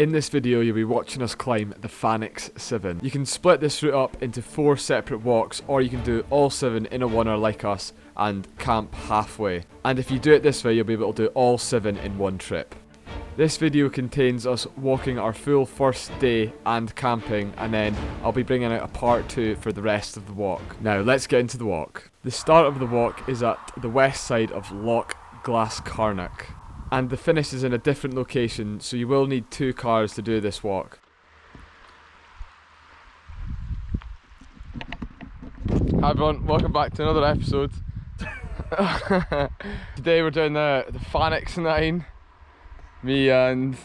In this video you'll be watching us climb the Fannichs 7. You can split this route up into 4 separate walks, or you can do all 7 in a oneer like us and camp halfway. And if you do it this way you'll be able to do all 7 in one trip. This video contains us walking our full first day and camping, and then I'll be bringing out a part 2 for the rest of the walk. Now let's get into the walk. The start of the walk is at the west side of Clach Geala, and the finish is in a different location, so you will need 2 cars to do this walk. Hi everyone, welcome back to another episode. Today we're doing the Fannichs 9. Me and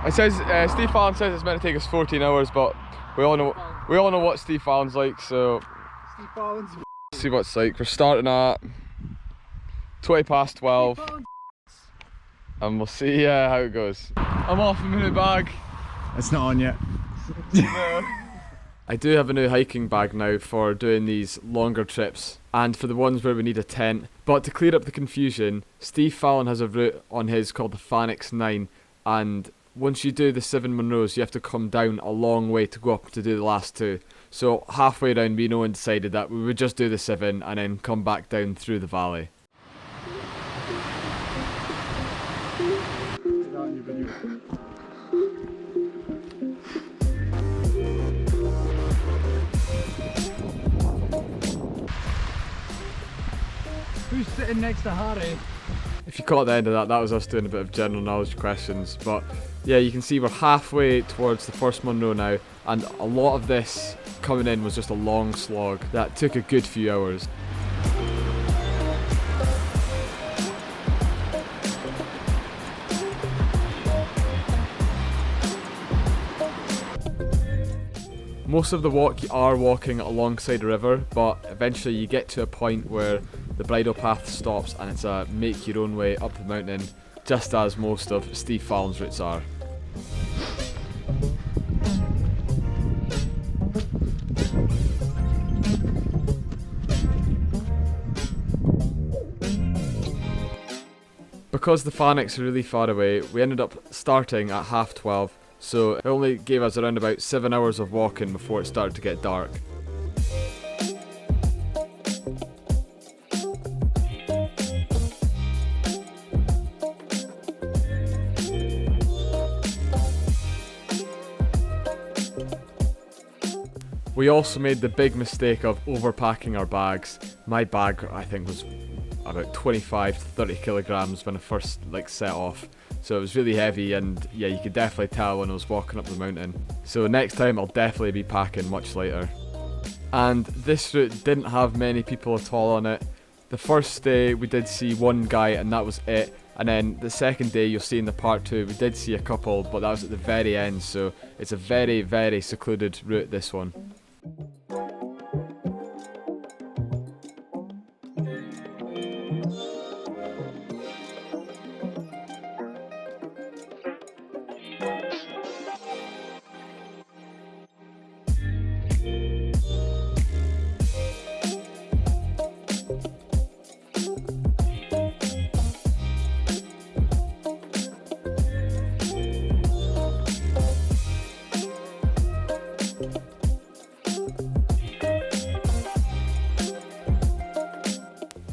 it says Steve Fallon says it's meant to take us 14 hours, but we all know what Steve Fallon's like, so Steve Fallon's see what it's like. We're starting at 20 past 12 and we'll see how it goes. I'm off with my new bag. It's not on yet. I do have a new hiking bag now for doing these longer trips and for the ones where we need a tent. But to clear up the confusion, Steve Fallon has a route on his called the Fannichs 9, and once you do the 7 munros you have to come down a long way to go up to do the last 2. So halfway down me and Owen decided that we would just do the 7 and then come back down through the valley. Who's sitting next to Harry? If you caught the end of that, that was us doing a bit of general knowledge questions. But yeah, you can see we're halfway towards the first Munro now, and a lot of this coming in was just a long slog that took a good few hours. Most of the walk you are walking alongside a river, but eventually you get to a point where the bridle path stops and it's a make your own way up the mountain, just as most of Steve Fallon's routes are. Because the Fannichs are really far away, we ended up starting at 12:30, so it only gave us around about 7 hours of walking before it started to get dark. We also made the big mistake of overpacking our bags. My bag I think was about 25 to 30 kilograms when I first set off, so it was really heavy, and yeah, you could definitely tell when I was walking up the mountain. So next time I'll definitely be packing much lighter. And this route didn't have many people at all on it. The first day we did see one guy and that was it, and then the second day you'll see in the part 2 we did see a couple, but that was at the very end, so it's a very, very secluded route, this one.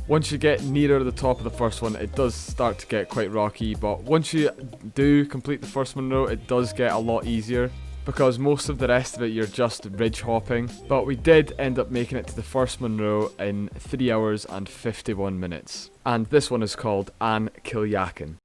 Once you get nearer the top of the first one, it does start to get quite rocky, but once you do complete the first Munro, it does get a lot easier, because most of the rest of it you're just ridge hopping. But we did end up making it to the first Munro in 3 hours and 51 minutes. And this one is called An Coileachan.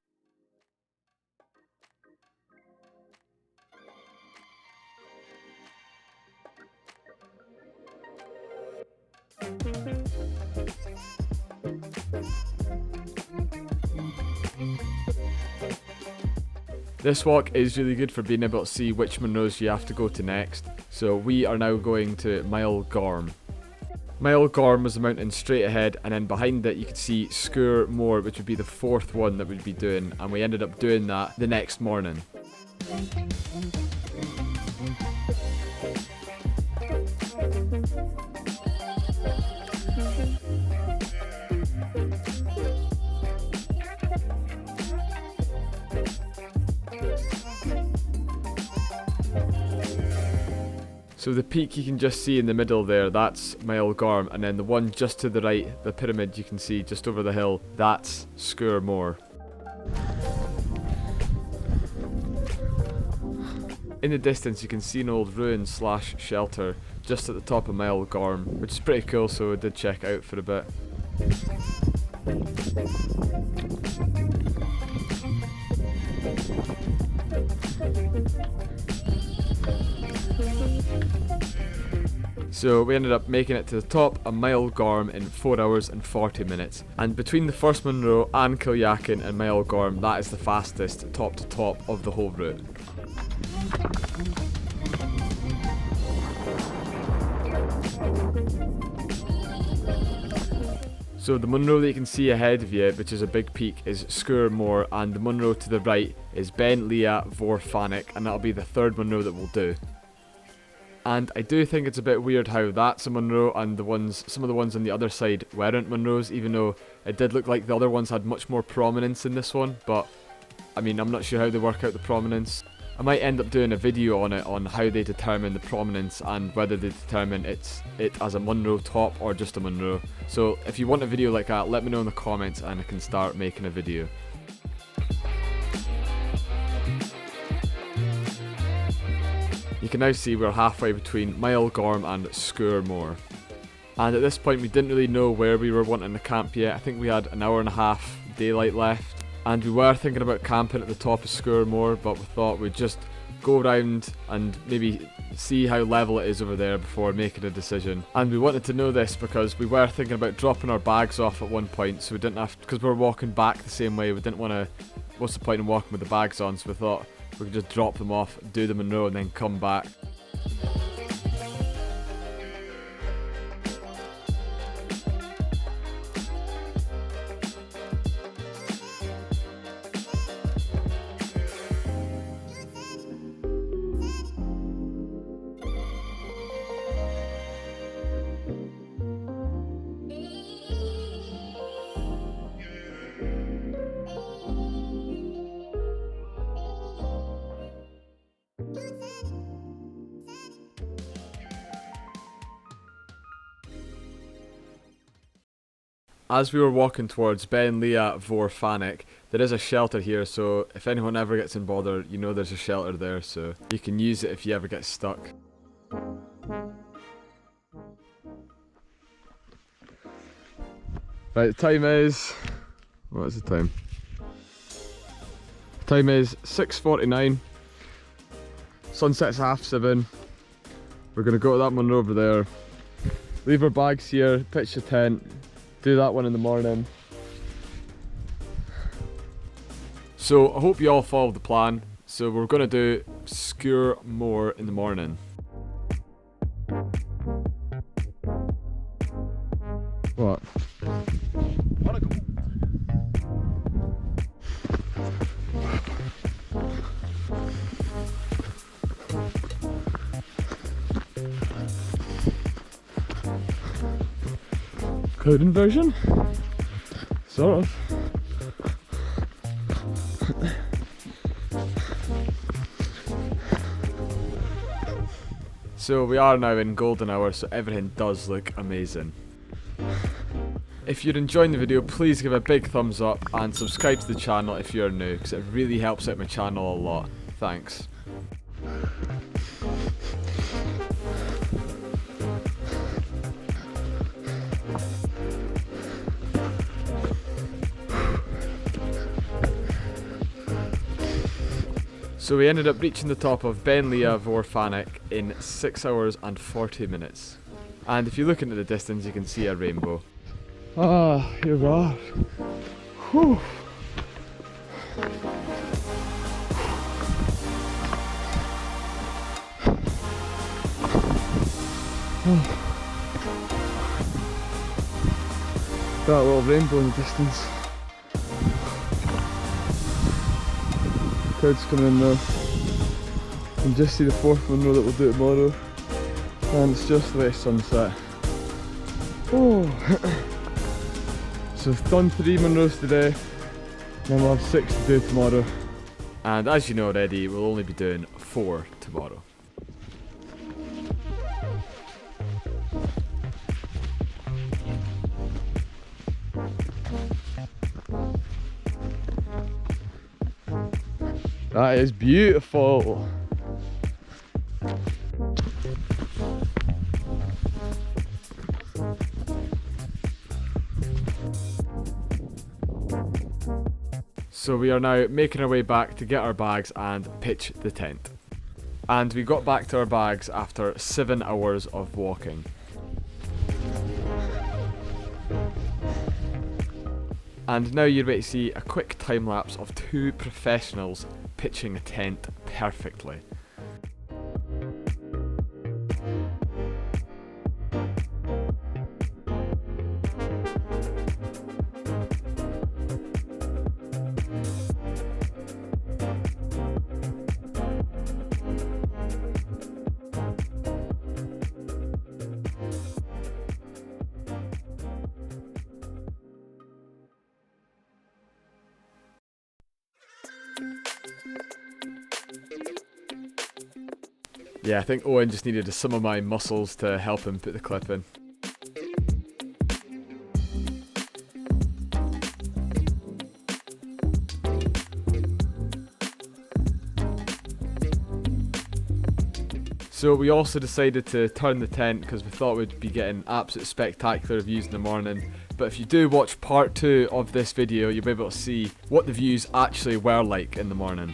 This walk is really good for being able to see which munros you have to go to next, so we are now going to Meall Gorm. Meall Gorm was the mountain straight ahead, and then behind it you could see Sgurr Mor, which would be the 4th one that we'd be doing, and we ended up doing that the next morning. So the peak you can just see in the middle there, that's Meall Gorm, and then the one just to the right, the pyramid you can see just over the hill, that's Sgurr Mor. In the distance you can see an old ruin slash shelter just at the top of Meall Gorm, which is pretty cool, so I did check it out for a bit. So we ended up making it to the top of Meall Gorm in 4 hours and 40 minutes. And between the first Munro, An Coileachan and Meall Gorm, that is the fastest top to top of the whole route. So the Munro that you can see ahead of you, which is a big peak, is Sgurr Mor, and the Munro to the right is Beinn Liath Mhor Fannaich, and that'll be the third Munro that we'll do. And I do think it's a bit weird how that's a Munro and some of the ones on the other side weren't Munros, even though it did look like the other ones had much more prominence in this one, but I mean, I'm not sure how they work out the prominence. I might end up doing a video on it, on how they determine the prominence and whether they determine it as a Munro top or just a Munro. So if you want a video like that, let me know in the comments and I can start making a video. You can now see we're halfway between Meall Gorm and Sgurr Mor. And at this point we didn't really know where we were wanting to camp yet. I think we had an hour and a half daylight left. And we were thinking about camping at the top of Sgurr Mor, but we thought we'd just go around and maybe see how level it is over there before making a decision. And we wanted to know this because we were thinking about dropping our bags off at one point, so we didn't have, because we were walking back the same way, we didn't want to, what's the point in walking with the bags on, so we thought we could just drop them off, do the Munro and then come back. As we were walking towards Beinn Liath Mhor Fannaich, there is a shelter here, so if anyone ever gets in bother, you know there's a shelter there, so you can use it if you ever get stuck. Right, the time is... what is the time? The time is 6:49. Sunset's 7:30. We're going to go to that one over there. Leave our bags here, pitch the tent. Do that one in the morning. So I hope you all followed the plan. So we're going to do Sgurr Mor in the morning. What? Cloud inversion? Sort of. So we are now in golden hour, so everything does look amazing. If you're enjoying the video, please give a big thumbs up and subscribe to the channel if you're new, because it really helps out my channel a lot. Thanks. So we ended up reaching the top of Beinn Liath Mhor Fannaich in 6 hours and 40 minutes. And if you look into the distance, you can see a rainbow. Ah, here we are. Whew. That little rainbow in the distance. Clouds coming in now. You can just see the fourth Munro that we'll do tomorrow. And it's just the way sunset. Oh. So we've done 3 Munros today. Then we'll have 6 to do tomorrow. And as you know already, we'll only be doing 4 tomorrow. That is beautiful. So we are now making our way back to get our bags and pitch the tent. And we got back to our bags after 7 hours of walking. And now you're about to see a quick time lapse of 2 professionals pitching a tent perfectly. Yeah, I think Owen just needed some of my muscles to help him put the clip in. So we also decided to turn the tent because we thought we'd be getting absolute spectacular views in the morning. But if you do watch part 2 of this video, you'll be able to see what the views actually were like in the morning.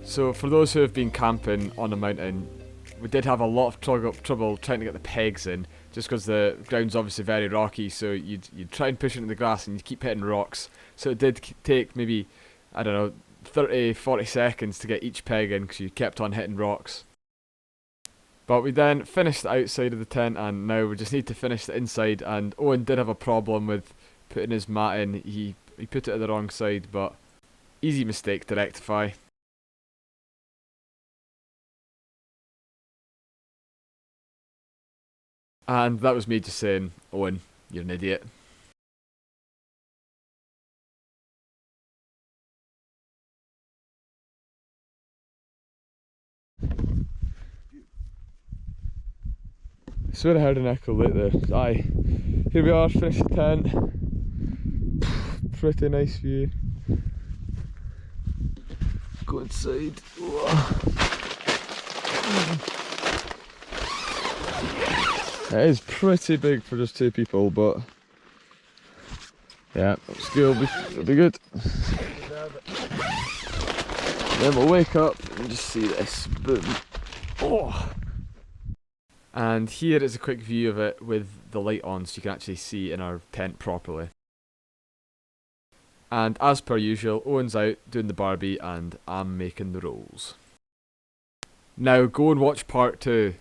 So for those who have been camping on a mountain, we did have a lot of trouble trying to get the pegs in, just because the ground's obviously very rocky, so you'd try and push it into the grass and you'd keep hitting rocks. So it did take maybe, I don't know, 30-40 seconds to get each peg in because you kept on hitting rocks. But we then finished the outside of the tent and now we just need to finish the inside, and Owen did have a problem with putting his mat in. He put it at the wrong side, but easy mistake to rectify. And that was me just saying, Owen, you're an idiot. I swear I heard an echo late there. Aye, here we are, finished the tent. Pretty nice view. Go inside. It is pretty big for just 2 people, but yeah, it'll be good. Then we'll wake up and just see this. Boom. Oh. And here is a quick view of it with the light on so you can actually see in our tent properly. And as per usual, Owen's out doing the barbie and I'm making the rolls. Now go and watch part 2.